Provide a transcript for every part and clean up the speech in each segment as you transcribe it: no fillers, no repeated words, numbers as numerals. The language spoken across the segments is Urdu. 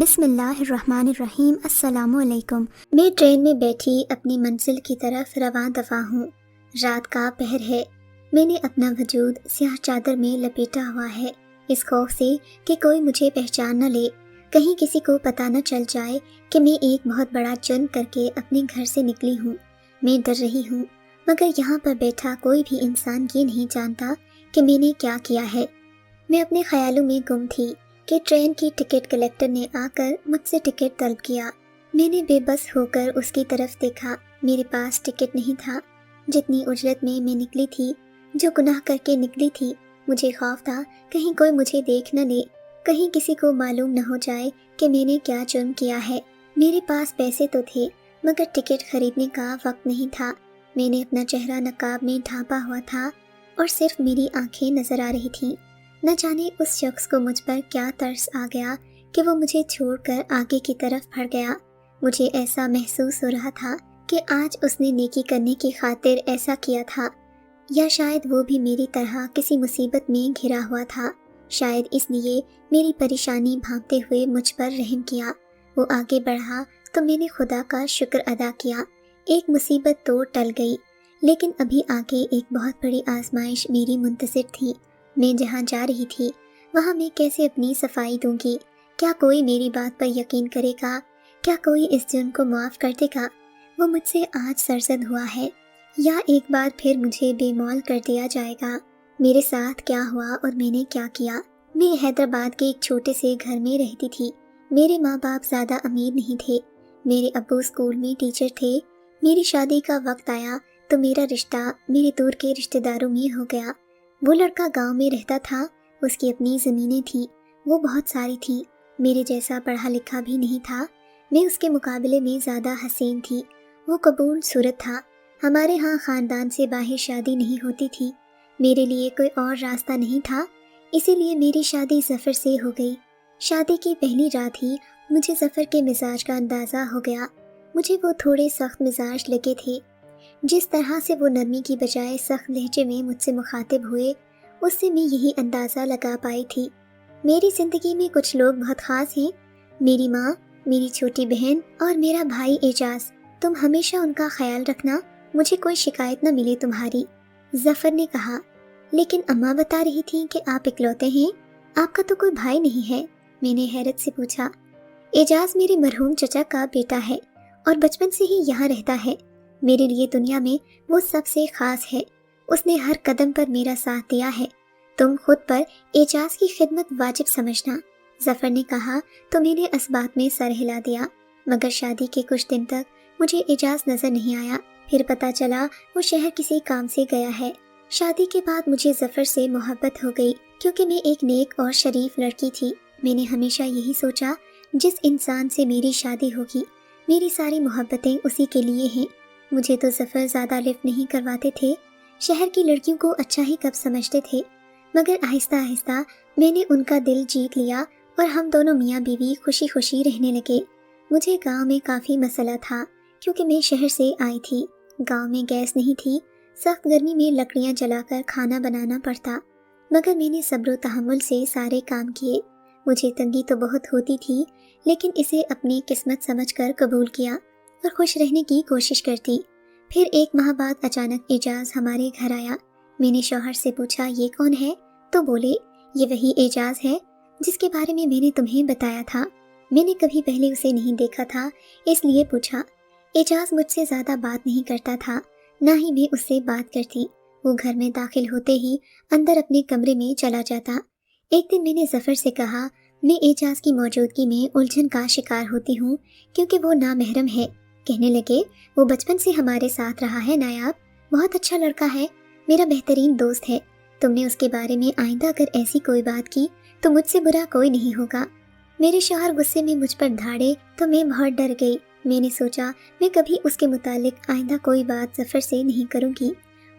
بسم اللہ الرحمن الرحیم۔ السلام علیکم۔ میں ٹرین میں بیٹھی اپنی منزل کی طرف رواں دواں ہوں۔ رات کا پہر ہے۔ میں نے اپنا وجود سیاہ چادر میں لپیٹا ہوا ہے، اس خوف سے کہ کوئی مجھے پہچان نہ لے، کہیں کسی کو پتہ نہ چل جائے کہ میں ایک بہت بڑا جرم کر کے اپنے گھر سے نکلی ہوں۔ میں ڈر رہی ہوں، مگر یہاں پر بیٹھا کوئی بھی انسان یہ نہیں جانتا کہ میں نے کیا کیا ہے۔ میں اپنے خیالوں میں گم تھی کہ ٹرین کی ٹکٹ کلیکٹر نے آ کر مجھ سے ٹکٹ طلب کیا۔ میں نے بے بس ہو کر اس کی طرف دیکھا۔ میرے پاس ٹکٹ نہیں تھا۔ جتنی اجرت میں نکلی تھی، جو گناہ کر کے نکلی تھی، مجھے خوف تھا کہیں کوئی مجھے دیکھ نہ لے، کہیں کسی کو معلوم نہ ہو جائے کہ میں نے کیا جرم کیا ہے۔ میرے پاس پیسے تو تھے، مگر ٹکٹ خریدنے کا وقت نہیں تھا۔ میں نے اپنا چہرہ نقاب میں ڈھانپا ہوا تھا اور صرف میری آنکھیں نظر آ رہی تھیں۔ نہ جانے اس شخص کو مجھ پر کیا ترس آ گیا کہ وہ مجھے چھوڑ کر آگے کی طرف بڑھ گیا۔ مجھے ایسا محسوس ہو رہا تھا کہ آج اس نے نیکی کرنے کی خاطر ایسا کیا تھا، یا شاید وہ بھی میری طرح کسی مصیبت میں گھرا ہوا تھا۔ شاید اس لیے میری پریشانی بھانپتے ہوئے مجھ پر رحم کیا۔ وہ آگے بڑھا تو میں نے خدا کا شکر ادا کیا۔ ایک مصیبت تو ٹل گئی، لیکن ابھی آگے ایک بہت بڑی آزمائش میری منتظر تھی۔ میں جہاں جا رہی تھی وہاں میں کیسے اپنی صفائی دوں گی؟ کیا کوئی میری بات پر یقین کرے گا؟ کیا کوئی اس جرم کو معاف کر دے گا؟ وہ مجھ سے آج سرزد ہوا ہے، یا ایک بار پھر مجھے بے مول کر دیا جائے گا؟ میرے ساتھ کیا ہوا اور میں نے کیا کیا؟ میں حیدرآباد کے ایک چھوٹے سے گھر میں رہتی تھی۔ میرے ماں باپ زیادہ امیر نہیں تھے۔ میرے ابو اسکول میں ٹیچر تھے۔ میری شادی کا وقت آیا تو میرا رشتہ میرے دور کے رشتہ داروں میں ہو گیا۔ وہ لڑکا گاؤں میں رہتا تھا، اس کی اپنی زمینیں تھیں، وہ بہت ساری تھیں۔ میرے جیسا پڑھا لکھا بھی نہیں تھا، میں اس کے مقابلے میں زیادہ حسین تھی۔ وہ قبول صورت تھا۔ ہمارے ہاں خاندان سے باہر شادی نہیں ہوتی تھی۔ میرے لیے کوئی اور راستہ نہیں تھا، اسی لیے میری شادی ظفر سے ہو گئی۔ شادی کی پہلی رات ہی مجھے ظفر کے مزاج کا اندازہ ہو گیا۔ مجھے وہ تھوڑے سخت مزاج لگے تھے۔ جس طرح سے وہ نرمی کی بجائے سخت لہجے میں مجھ سے مخاطب ہوئے، اس سے میں یہی اندازہ لگا پائی تھی۔ میری زندگی میں کچھ لوگ بہت خاص ہیں، میری ماں، میری چھوٹی بہن اور میرا بھائی اعجاز۔ تم ہمیشہ ان کا خیال رکھنا، مجھے کوئی شکایت نہ ملے تمہاری، ظفر نے کہا۔ لیکن اماں بتا رہی تھیں کہ آپ اکلوتے ہیں، آپ کا تو کوئی بھائی نہیں ہے؟ میں نے حیرت سے پوچھا۔ اعجاز میرے مرحوم چچا کا بیٹا ہے اور بچپن سے ہی یہاں رہتا ہے۔ میرے لیے دنیا میں وہ سب سے خاص ہے۔ اس نے ہر قدم پر میرا ساتھ دیا ہے۔ تم خود پر اعجاز کی خدمت واجب سمجھنا، ظفر نے کہا تو میں نے اس بات میں سر ہلا دیا۔ مگر شادی کے کچھ دن تک مجھے اعجاز نظر نہیں آیا۔ پھر پتہ چلا وہ شہر کسی کام سے گیا ہے۔ شادی کے بعد مجھے ظفر سے محبت ہو گئی، کیونکہ میں ایک نیک اور شریف لڑکی تھی۔ میں نے ہمیشہ یہی سوچا، جس انسان سے میری شادی ہوگی، میری ساری محبتیں اسی کے لیے ہیں۔ مجھے تو ظفر زیادہ لفٹ نہیں کرواتے تھے، شہر کی لڑکیوں کو اچھا ہی کب سمجھتے تھے، مگر آہستہ آہستہ میں نے ان کا دل جیت لیا اور ہم دونوں میاں بیوی خوشی خوشی رہنے لگے۔ مجھے گاؤں میں کافی مسئلہ تھا، کیونکہ میں شہر سے آئی تھی۔ گاؤں میں گیس نہیں تھی، سخت گرمی میں لکڑیاں جلا کر کھانا بنانا پڑتا، مگر میں نے صبر و تحمل سے سارے کام کیے۔ مجھے تنگی تو بہت ہوتی تھی، لیکن اسے اپنی قسمت سمجھ کر قبول کیا اور خوش رہنے کی کوشش کرتی۔ پھر ایک ماہ بعد اچانک اعجاز ہمارے گھر آیا۔ میں نے شوہر سے پوچھا، یہ کون ہے؟ تو بولے، یہ وہی اعجاز ہے جس کے بارے میں نے تمہیں بتایا تھا۔ میں نے کبھی پہلے اسے نہیں دیکھا تھا، اس لیے پوچھا۔ اعجاز مجھ سے زیادہ بات نہیں کرتا تھا، نہ ہی میں اس سے بات کرتی۔ وہ گھر میں داخل ہوتے ہی اندر اپنے کمرے میں چلا جاتا۔ ایک دن میں نے ظفر سے کہا، میں اعجاز کی موجودگی میں الجھن کا شکار ہوتی ہوں کیونکہ وہ نامحرم ہے۔ کہنے لگے، وہ بچپن سے ہمارے ساتھ رہا ہے نایاب، بہت اچھا لڑکا ہے، میرا بہترین دوست ہے۔ تم نے اس کے بارے میں آئندہ اگر ایسی کوئی بات کی تو مجھ سے برا کوئی نہیں ہوگا۔ میرے شوہر غصے میں مجھ پر دھاڑے تو میں بہت ڈر گئی۔ میں نے سوچا میں کبھی اس کے متعلق آئندہ کوئی بات ظفر سے نہیں کروں گی۔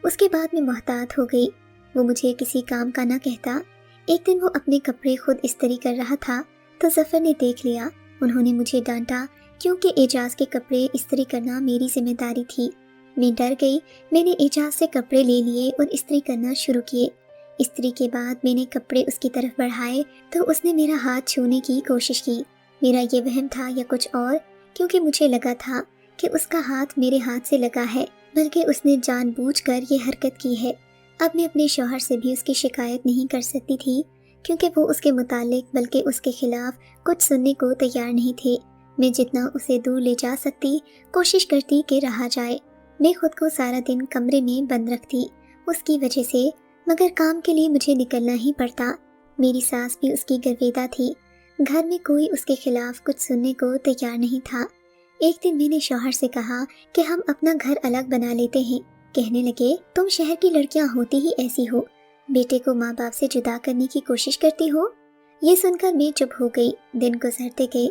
اس کے بعد میں محتاط ہو گئی، وہ مجھے کسی کام کا نہ کہتا۔ ایک دن وہ اپنے کپڑے خود استری کر رہا تھا تو ظفر نے دیکھ لیا۔ انہوں نے مجھے ڈانٹا کیونکہ اعجاز کے کپڑے استری کرنا میری ذمہ داری تھی۔ میں ڈر گئی۔ میں نے اعجاز سے کپڑے لے لیے اور استری کرنا شروع کیے۔ استری کے بعد میں نے کپڑے اس کی طرف بڑھائے تو اس نے میرا ہاتھ چھونے کی کوشش کی۔ میرا یہ وہم تھا یا کچھ اور، کیونکہ مجھے لگا تھا کہ اس کا ہاتھ میرے ہاتھ سے لگا ہے، بلکہ اس نے جان بوجھ کر یہ حرکت کی ہے۔ اب میں اپنے شوہر سے بھی اس کی شکایت نہیں کر سکتی تھی، کیونکہ وہ اس کے متعلق بلکہ اس کے خلاف کچھ سننے کو تیار نہیں تھے۔ میں جتنا اسے دور لے جا سکتی کوشش کرتی کہ رہا جائے۔ میں خود کو سارا دن کمرے میں بند رکھتی اس کی وجہ سے، مگر کام کے لیے مجھے نکلنا ہی پڑتا۔ میری ساس بھی اس کی گرویدہ تھی، گھر میں کوئی اس کے خلاف کچھ سننے کو تیار نہیں تھا۔ ایک دن میں نے شوہر سے کہا کہ ہم اپنا گھر الگ بنا لیتے ہیں۔ کہنے لگے، تم شہر کی لڑکیاں ہوتی ہی ایسی ہو، بیٹے کو ماں باپ سے جدا کرنے کی کوشش کرتی ہو۔ یہ سن کر میں چپ ہو گئی۔ دن گزرتے گئے۔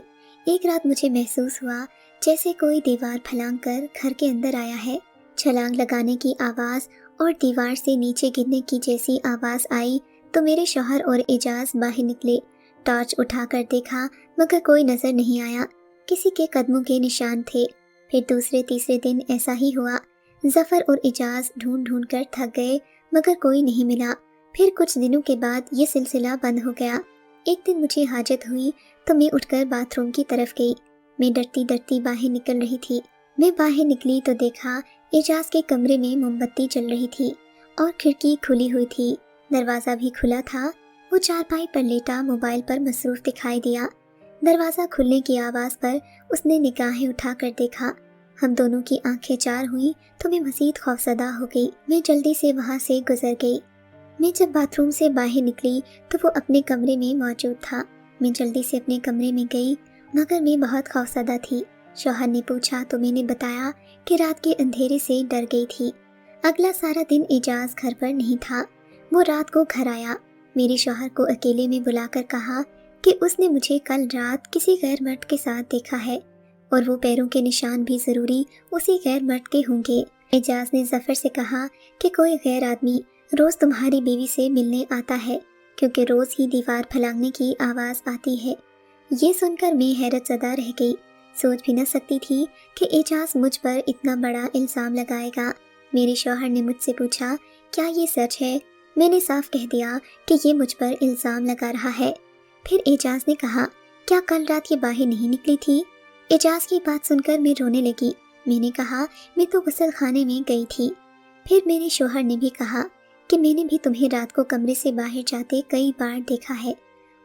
ایک رات مجھے محسوس ہوا جیسے کوئی دیوار پھلانگ کر گھر کے اندر آیا ہے۔ چھلانگ لگانے کی آواز اور دیوار سے نیچے گرنے کی جیسی آواز آئی تو میرے شوہر اور اعجاز باہر نکلے۔ ٹارچ اٹھا کر دیکھا مگر کوئی نظر نہیں آیا، کسی کے قدموں کے نشان تھے۔ پھر دوسرے تیسرے دن ایسا ہی ہوا۔ ظفر اور اعجاز ڈھونڈ ڈھونڈ کر تھک گئے مگر کوئی نہیں ملا۔ پھر کچھ دنوں کے بعد یہ سلسلہ بند ہو گیا۔ ایک دن مجھے حاجت ہوئی تو میں اٹھ کر باتھ روم کی طرف گئی۔ میں ڈرتی ڈرتی باہر نکل رہی تھی۔ میں باہر نکلی تو دیکھا اعجاز کے کمرے میں موم بتی جل رہی تھی اور کھڑکی کھلی ہوئی تھی، دروازہ بھی کھلا تھا۔ وہ چارپائی پر لیٹا موبائل پر مصروف دکھائی دیا۔ دروازہ کھلنے کی آواز پر اس نے نگاہیں اٹھا کر دیکھا۔ ہم دونوں کی آنکھیں چار ہوئیں تو میں مزید خوفزدہ ہو گئی۔ میں جلدی سے وہاں سے گزر گئی۔ میں جب باتھ روم سے باہر نکلی تو وہ اپنے کمرے میں موجود تھا۔ میں جلدی سے اپنے کمرے میں گئی مگر میں بہت خوفزدہ تھی۔ شوہر نے پوچھا تو میں نے بتایا کہ رات کے اندھیرے سے ڈر گئی تھی۔ اگلا سارا دن اعجاز گھر پر نہیں تھا۔ وہ رات کو گھر آیا۔ میرے شوہر کو اکیلے میں بلا کر کہا کہ اس نے مجھے کل رات کسی غیر مرد کے ساتھ دیکھا ہے اور وہ پیروں کے نشان بھی ضروری اسی غیر مرد کے ہوں گے۔ اعجاز نے ظفر سے کہا کہ کوئی غیر آدمی روز تمہاری بیوی سے ملنے آتا ہے، کیونکہ روز ہی دیوار پھلانگنے کی آواز آتی ہے۔ یہ سن کر میں حیرت زدہ رہ گئی، سوچ بھی نہ سکتی تھی کہ اعجاز مجھ پر اتنا بڑا الزام لگائے گا۔ میرے شوہر نے مجھ سے پوچھا، کیا یہ سچ ہے؟ میں نے صاف کہہ دیا کہ یہ مجھ پر الزام لگا رہا ہے۔ پھر اعجاز نے کہا، کیا کل رات یہ باہر نہیں نکلی تھی؟ اعجاز کی بات سن کر میں رونے لگی۔ میں نے کہا، میں تو غسل خانے میں گئی تھی۔ پھر میرے شوہر نے بھی کہا کہ میں نے بھی تمہیں رات کو کمرے سے باہر جاتے کئی بار دیکھا ہے۔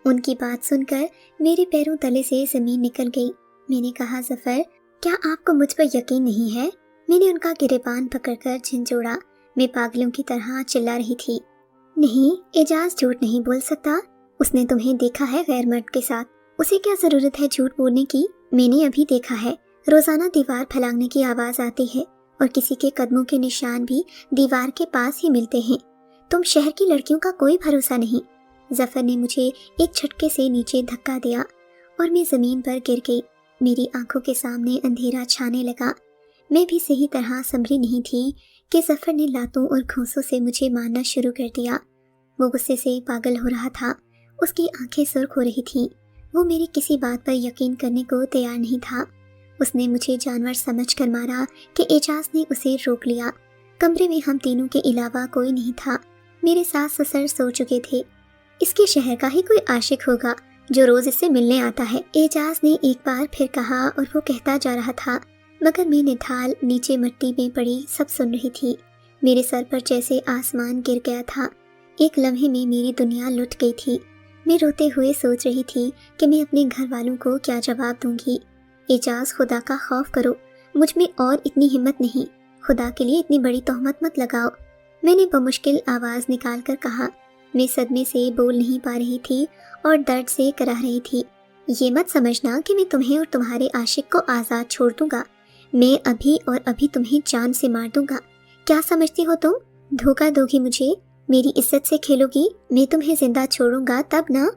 ان کی بات سن کر میرے پیروں تلے سے زمین نکل گئی۔ میں نے کہا، ظفر، کیا آپ کو مجھ پر یقین نہیں ہے؟ میں نے ان کا گریبان پکڑ کر جھنجھوڑا۔ میں پاگلوں کی طرح چلا رہی تھی، نہیں، اعجاز جھوٹ نہیں بول سکتا۔ اس نے تمہیں دیکھا ہے غیر مرد کے ساتھ، اسے کیا ضرورت ہے جھوٹ بولنے کی؟ میں نے ابھی دیکھا ہے، روزانہ دیوار پھلانگنے کی آواز آتی ہے اور کسی کے قدموں کے نشان بھی دیوار کے پاس ہی ملتے ہیں۔ تم شہر کی لڑکیوں کا کوئی بھروسہ نہیں۔ ظفر نے مجھے ایک جھٹکے سے نیچے دھکا دیا اور میں زمین پر گر گئی۔ میری آنکھوں کے سامنے اندھیرا چھانے لگا۔ میں بھی صحیح طرح سنبھلی نہیں تھی کہ ظفر نے لاتوں اور گھونسوں سے مجھے مارنا شروع کر دیا۔ وہ غصے سے پاگل ہو رہا تھا، اس کی آنکھیں سرخ ہو رہی تھیں۔ وہ میری کسی بات پر یقین کرنے کو تیار نہیں تھا۔ اس نے مجھے جانور سمجھ کر مارا کہ اعجاز نے اسے روک لیا۔ کمرے میں ہم تینوں کے علاوہ کوئی نہیں تھا۔ میرے ساس سسر سو چکے تھے۔ اس کے شہر کا ہی کوئی عاشق ہوگا جو روز اس سے ملنے آتا ہے، اعجاز نے ایک بار پھر کہا، اور وہ کہتا جا رہا تھا مگر میں نڈھال نیچے مٹی میں پڑی سب سن رہی تھی۔ میرے سر پر جیسے آسمان گر گیا تھا۔ ایک لمحے میں میری دنیا لٹ گئی تھی۔ میں روتے ہوئے سوچ رہی تھی کہ میں اپنے گھر والوں کو کیا جواب دوں گی۔ اعجاز، خدا کا خوف کرو، مجھ میں اور اتنی ہمت نہیں، خدا کے لیے اتنی بڑی تہمت مت لگاؤ۔ میں نے بمشکل آواز نکال کر کہا۔ میں صدمے سے بول نہیں پا رہی تھی اور درد سے کراہ رہی تھی۔ یہ مت سمجھنا کہ میں تمہیں اور تمہارے عاشق کو آزاد چھوڑ دوں گا۔ میں ابھی اور ابھی تمہیں جان سے مار دوں گا۔ کیا سمجھتی ہو تم؟ دھوکہ دو گی مجھے، میری عزت سے کھیلو گی؟ میں تمہیں زندہ چھوڑوں گا تب نا؟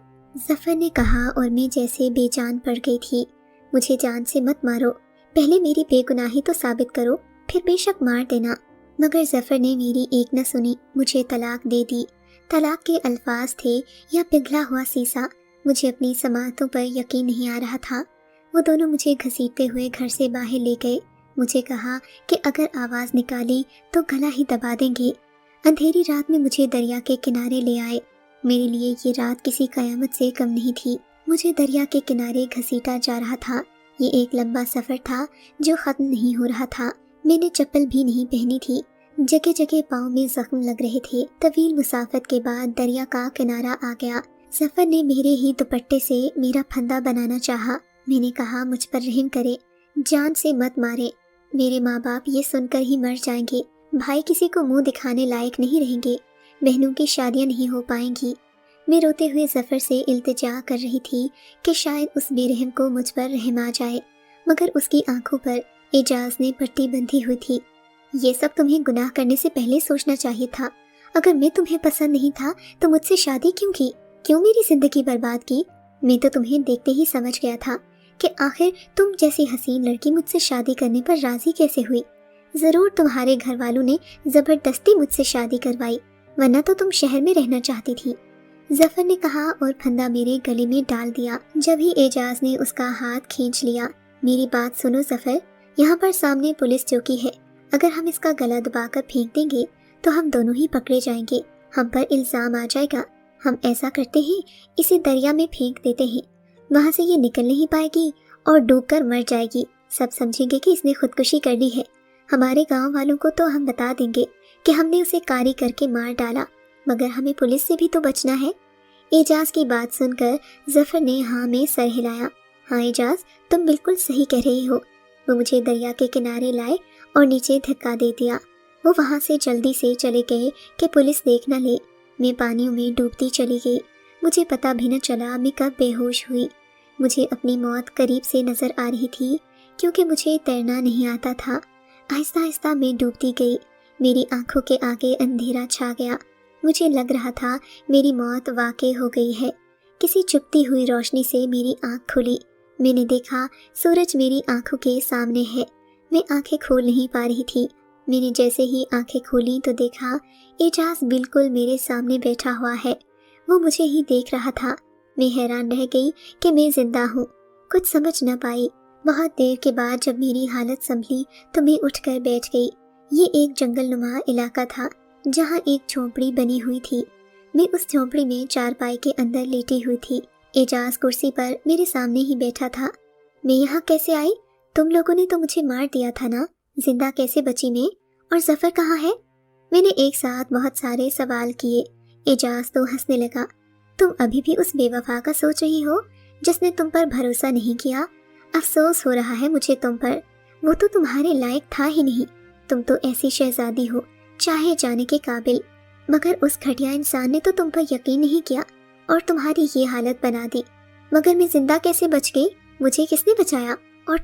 ظفر نے کہا اور میں جیسے بے جان پڑ گئی تھی۔ مجھے جان سے مت مارو، پہلے میری بے گناہی تو ثابت کرو، پھر بے شک مار دینا۔ مگر ظفر نے میری ایک نہ سنی، مجھے طلاق دے دی۔ طلاق کے الفاظ تھے یا پگھلا ہوا سیسا، مجھے اپنی سماعتوں پر یقین نہیں آ رہا تھا۔ وہ دونوں مجھے گھسیٹتے ہوئے گھر سے باہر لے گئے۔ مجھے کہا کہ اگر آواز نکالی تو گلا ہی دبا دیں گے۔ اندھیری رات میں مجھے دریا کے کنارے لے آئے۔ میرے لیے یہ رات کسی قیامت سے کم نہیں تھی۔ مجھے دریا کے کنارے گھسیٹا جا رہا تھا۔ یہ ایک لمبا سفر تھا جو ختم نہیں ہو رہا تھا۔ میں نے چپل بھی نہیں پہنی تھی، جگہ جگہ پاؤں میں زخم لگ رہے تھے۔ طویل مسافت کے بعد دریا کا کنارہ آ گیا۔ سفر نے میرے ہی دوپٹے سے میرا پھندا بنانا چاہا۔ میں نے کہا مجھ پر رحم کرے، جان سے مت مارے، میرے ماں باپ یہ سن کر ہی مر جائیں گے، بھائی کسی کو منہ دکھانے لائق نہیں رہیں گے، بہنوں کی شادیاں نہیں ہو پائیں گی۔ میں روتے ہوئے ظفر سے التجا کر رہی تھی کہ شاید اس بے رحم کو مجھ پر رحم آ جائے، مگر اس کی آنکھوں پر اعجاز نے پٹی بندھی ہوئی تھی۔ یہ سب تمہیں گناہ کرنے سے پہلے سوچنا چاہیے تھا۔ اگر میں تمہیں پسند نہیں تھا تو مجھ سے شادی کیوں کی؟ کیوں میری زندگی برباد کی؟ میں تو تمہیں دیکھتے ہی سمجھ گیا تھا کہ آخر تم جیسی حسین لڑکی مجھ سے شادی کرنے پر راضی کیسے ہوئی۔ ضرور تمہارے گھر والوں نے زبردستی مجھ سے شادی کروائی، ورنہ تو تم شہر میں رہنا چاہتی تھی۔ ظفر نے کہا اور پھندا میرے گلے میں ڈال دیا۔ جب ہی اعجاز نے اس کا ہاتھ کھینچ لیا۔ میری بات سنو ظفر، یہاں پر سامنے پولیس چوکی ہے، اگر ہم اس کا گلا دبا کر پھینک دیں گے تو ہم دونوں ہی پکڑے جائیں گے، ہم پر الزام آ جائے گا۔ ہم ایسا کرتے ہیں، اسے دریا میں پھینک دیتے ہیں، وہاں سے یہ نکل نہیں پائے گی اور ڈوب کر مر جائے گی، سب سمجھیں گے کہ اس نے خودکشی کر لی ہے۔ ہمارے گاؤں والوں کو تو ہم بتا دیں گے کہ ہم نے اسے کاری کر کے مار ڈالا، مگر ہمیں پولیس سے بھی تو بچنا ہے۔ اعجاز کی بات سن کر ظفر نے ہاں میں سر ہلایا۔ ہاں اعجاز، تم بالکل صحیح کہہ رہی ہو۔ وہ مجھے دریا کے کنارے لائے اور نیچے دھکا دے دیا۔ وہ وہاں سے جلدی سے چلے گئے کہ پولیس دیکھ نہ لے۔ میں پانیوں میں ڈوبتی چلی گئی، مجھے پتہ بھی نہ چلا میں کب بے ہوش ہوئی۔ مجھے اپنی موت قریب سے نظر آ رہی تھی کیونکہ مجھے تیرنا نہیں آتا تھا۔ آہستہ آہستہ میں ڈوبتی گئی، میری آنکھوں کے آگے اندھیرا چھا گیا۔ مجھے لگ رہا تھا میری موت واقع ہو گئی ہے۔ کسی چپتی ہوئی روشنی سے میری آنکھ کھلی۔ میں نے دیکھا سورج میری آنکھوں کے سامنے ہے۔ میں آنکھیں کھول نہیں پا رہی تھی۔ میں نے جیسے ہی آنکھیں کھولیں تو دیکھا اعجاز بالکل میرے سامنے بیٹھا ہوا ہے، وہ مجھے ہی دیکھ رہا تھا۔ میں حیران رہ گئی کہ میں زندہ ہوں، کچھ سمجھ نہ پائی۔ بہت دیر کے بعد جب میری حالت سنبھلی تو میں اٹھ کر بیٹھ گئی۔ یہ ایک جنگل نما علاقہ تھا جہاں ایک جھونپڑی بنی ہوئی تھی۔ میں اس جھونپڑی میں چارپائی کے اندر لیٹی ہوئی تھی۔ اعجاز کرسی پر میرے سامنے ہی بیٹھا تھا۔ میں یہاں کیسے آئی؟ تم لوگوں نے تو مجھے مار دیا تھا نا، زندہ کیسے بچی میں؟ اور ظفر کہاں ہے؟ میں نے ایک ساتھ بہت سارے سوال کیے۔ اعجاز تو ہنسنے لگا۔ تم ابھی بھی اس بے وفا کا سوچ رہی ہو جس نے تم پر بھروسہ نہیں کیا؟ افسوس ہو رہا ہے مجھے تم پر، وہ تو تمہارے لائق تھا ہی نہیں۔ تم تو ایسی شہزادی ہو، چاہے جانے کے قابل، مگر اس گھٹیا انسان نے تو تم پر یقین نہیں کیا اور تمہاری یہ حالت بنا دی۔ مگر میں زندہ کیسے بچ گئی؟ مجھے کس نے بچایا؟ اور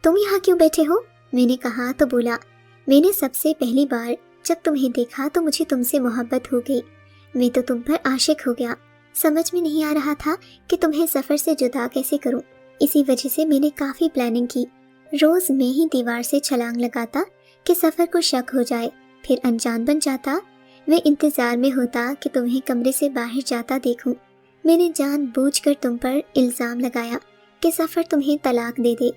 تم یہاں کیوں بیٹھے ہو؟ میں نے کہا تو بولا، میں نے سب سے پہلی بار جب تمہیں دیکھا تو مجھے تم سے محبت ہو گئی، میں تو تم پر عاشق ہو گیا۔ سمجھ میں نہیں آ رہا تھا کہ تمہیں ظفر سے جدا کیسے کروں، اسی وجہ سے میں نے کافی پلاننگ کی۔ روز میں ہی دیوار سے چھلانگ لگاتا کہ ظفر کو شک ہو جائے، پھر انجان بن جاتا۔ میں انتظار میں ہوتا کہ تمہیں کمرے سے باہر جاتا دیکھوں۔ میں نے جان بوجھ کر تم پر الزام لگایا کہ ظفر تمہیں طلاق دے دے۔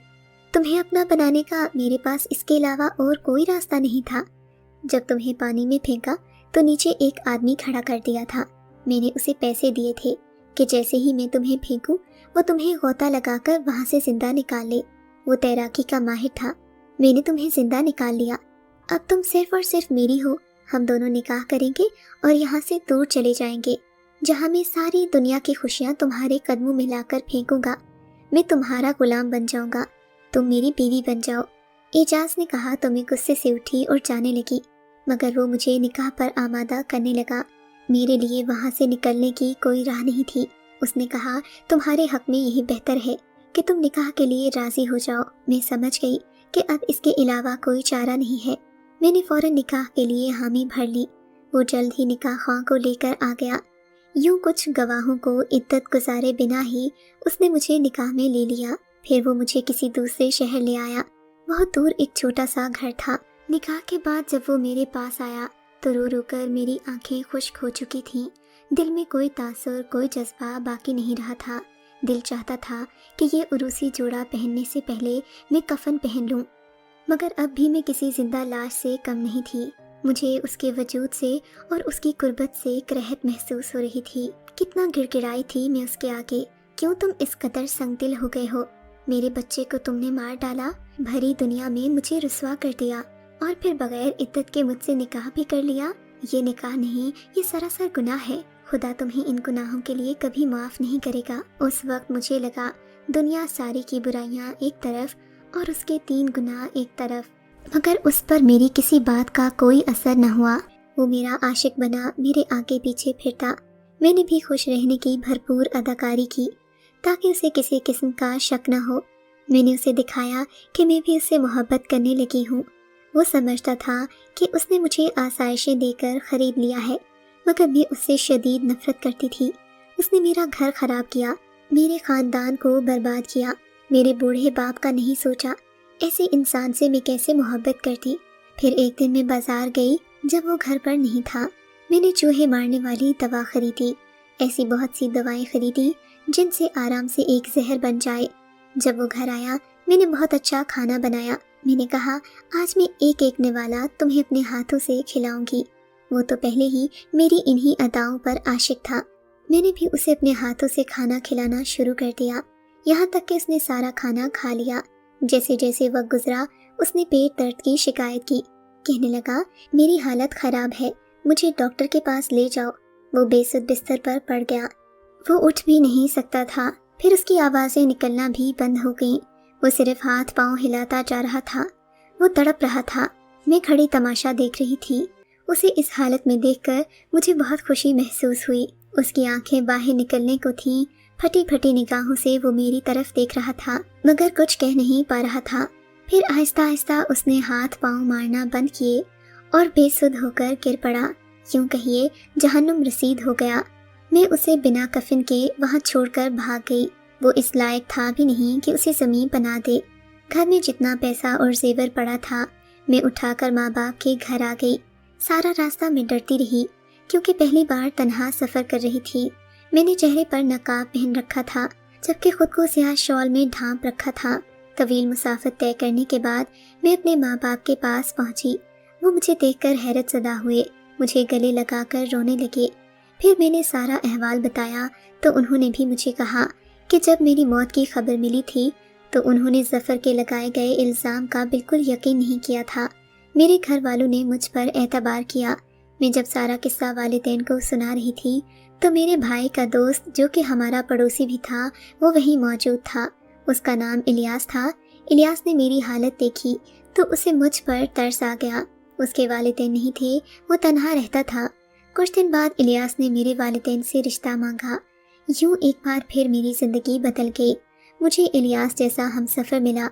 تمہیں اپنا بنانے کا میرے پاس اس کے علاوہ اور کوئی راستہ نہیں تھا۔ جب تمہیں پانی میں پھینکا تو نیچے ایک آدمی کھڑا کر دیا تھا۔ میں نے اسے پیسے دیے تھے کہ جیسے ہی میں تمہیں پھینکوں وہ تمہیں غوطہ لگا کر وہاں سے زندہ نکال لے۔ وہ تیراکی کا ماہر تھا، میں نے تمہیں زندہ نکال لیا۔ اب تم صرف اور صرف میری ہو، ہم دونوں نکاح کریں گے اور یہاں سے دور چلے جائیں گے، جہاں میں ساری دنیا کی خوشیاں تمہارے قدموں میں لا کر پھینکوں گا۔ میں تمہارا غلام بن جاؤں گا، تم میری بیوی بن جاؤ۔ اعجاز نے کہا تو میں غصے سے اٹھی اور جانے لگی، مگر وہ مجھے نکاح پر آمادہ کرنے لگا۔ میرے لیے وہاں سے نکلنے کی کوئی راہ نہیں تھی۔ اس نے کہا تمہارے حق میں یہی بہتر ہے کہ تم نکاح کے لیے راضی ہو جاؤ۔ میں سمجھ گئی کہ اب اس کے علاوہ کوئی چارہ نہیں ہے۔ میں نے فوراً نکاح کے لیے حامی بھر لی۔ وہ جلد ہی نکاح خواہ کو لے کر آ گیا۔ یوں کچھ گواہوں کو عدت گزارے بنا ہی اس نے مجھے نکاح میں لے لیا۔ پھر وہ مجھے کسی دوسرے شہر لے آیا، بہت دور ایک چھوٹا سا گھر تھا۔ نکاح کے بعد جب وہ میرے پاس آیا تو رو رو کر میری آنکھیں خشک ہو چکی تھیں۔ دل میں کوئی تاثر، کوئی جذبہ باقی نہیں رہا تھا۔ دل چاہتا تھا کہ یہ عروسی جوڑا پہننے سے پہلے میں کفن پہن لوں، مگر اب بھی میں کسی زندہ لاش سے کم نہیں تھی۔ مجھے اس کے وجود سے اور اس کی قربت سے کرہت محسوس ہو رہی تھی۔ کتنا گڑ گڑائی تھی میں اس کے آگے، کیوں تم اس قدر سنگ دل ہو گئے ہو؟ میرے بچے کو تم نے مار ڈالا، بھری دنیا میں مجھے رسوا کر دیا، اور پھر بغیر عدت کے مجھ سے نکاح بھی کر لیا۔ یہ نکاح نہیں، یہ سراسر گناہ ہے۔ خدا تمہیں ان گناہوں کے لیے کبھی معاف نہیں کرے گا۔ اس وقت مجھے لگا دنیا ساری کی برائیاں ایک طرف اور اس کے 3 گناہ ایک طرف، مگر اس پر میری کسی بات کا کوئی اثر نہ ہوا۔ وہ میرا عاشق بنا، میرے آگے پیچھے پھرتا۔ میں نے بھی خوش رہنے کی بھرپور اداکاری کی تاکہ اسے کسی قسم کا شک نہ ہو۔ میں نے اسے دکھایا کہ میں بھی اس سے محبت کرنے لگی ہوں۔ وہ سمجھتا تھا کہ اس نے مجھے آسائشیں دے کر خرید لیا ہے، مگر میں اس سے شدید نفرت کرتی تھی۔ اس نے میرا گھر خراب کیا، میرے خاندان کو برباد کیا، میرے بوڑھے باپ کا نہیں سوچا۔ ایسے انسان سے میں کیسے محبت کرتی؟ پھر ایک دن میں بازار گئی جب وہ گھر پر نہیں تھا۔ میں نے چوہے مارنے والی دوا خریدی، ایسی بہت سی دوائیں خریدی جن سے آرام سے ایک زہر بن جائے۔ جب وہ گھر آیا میں نے بہت اچھا کھانا بنایا۔ میں نے کہا آج میں ایک ایک نوالا تمہیں اپنے ہاتھوں سے کھلاؤں گی۔ وہ تو پہلے ہی میری انہی اداؤں پر عاشق تھا۔ میں نے بھی اسے اپنے ہاتھوں سے کھانا کھلانا شروع کر دیا، یہاں تک کہ اس نے سارا کھانا کھا لیا۔ جیسے جیسے وقت گزرا اس نے پیٹ درد کی شکایت کی، کہنے لگا میری حالت خراب ہے، مجھے ڈاکٹر کے پاس لے جاؤ۔ وہ بے سود بستر پر پڑ گیا، وہ اٹھ بھی نہیں سکتا تھا۔ پھر اس کی آوازیں نکلنا بھی بند ہو گئیں، وہ صرف ہاتھ پاؤں ہلاتا جا رہا تھا۔ وہ تڑپ رہا تھا، میں کھڑی تماشا دیکھ رہی تھی۔ اسے اس حالت میں دیکھ کر مجھے بہت خوشی محسوس ہوئی۔ اس کی آنکھیں باہر نکلنے کو تھیں، پھٹی پھٹی نگاہوں سے وہ میری طرف دیکھ رہا تھا، مگر کچھ کہہ نہیں پا رہا تھا۔ پھر آہستہ آہستہ اس نے ہاتھ پاؤں مارنا بند کیے اور بے سدھ ہو کر گر پڑا، یوں کہیے جہنم رسید ہو گیا۔ میں اسے بنا کفن کے وہاں چھوڑ کر بھاگ گئی۔ وہ اس لائق تھا بھی نہیں کہ اسے زمین بنا دے۔ گھر میں جتنا پیسہ اور زیور پڑا تھا میں اٹھا کر ماں باپ کے گھر آ گئی۔ سارا راستہ میں ڈرتی رہی کیونکہ پہلی بار تنہا سفر کر رہی تھی۔ میں نے چہرے پر نقاب پہن رکھا تھا جبکہ خود کو سیاہ شال میں ڈھانپ رکھا تھا۔ طویل مسافت طے کرنے کے بعد میں اپنے ماں باپ کے پاس پہنچی۔ وہ مجھے دیکھ کر حیرت زدہ ہوئے، مجھے گلے لگا کر رونے لگے۔ پھر میں نے سارا احوال بتایا تو انہوں نے بھی مجھے کہا کہ جب میری موت کی خبر ملی تھی تو انہوں نے ظفر کے لگائے گئے الزام کا بالکل یقین نہیں کیا تھا۔ میرے گھر والوں نے مجھ پر اعتبار کیا۔ میں جب سارا قصہ والدین کو سنا رہی تھی تو میرے بھائی کا دوست جو کہ ہمارا پڑوسی بھی تھا وہ وہیں موجود تھا۔ اس کا نام الیاس تھا۔ الیاس نے میری حالت دیکھی تو اسے مجھ پر ترس آ گیا۔ اس کے والدین نہیں تھے، وہ تنہا رہتا تھا۔ کچھ دن بعد الیاس نے میرے والدین سے رشتہ مانگا۔ یوں ایک بار پھر میری زندگی بدل گئی۔ مجھے الیاس جیسا ہم سفر ملا۔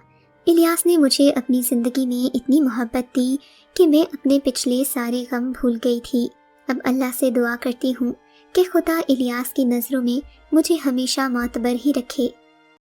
الیاس نے مجھے اپنی زندگی میں اتنی محبت دی کہ میں اپنے پچھلے سارے غم بھول گئی تھی۔ اب اللہ سے دعا کرتی ہوں کہ خدا الیاس کی نظروں میں مجھے ہمیشہ معتبر ہی رکھے۔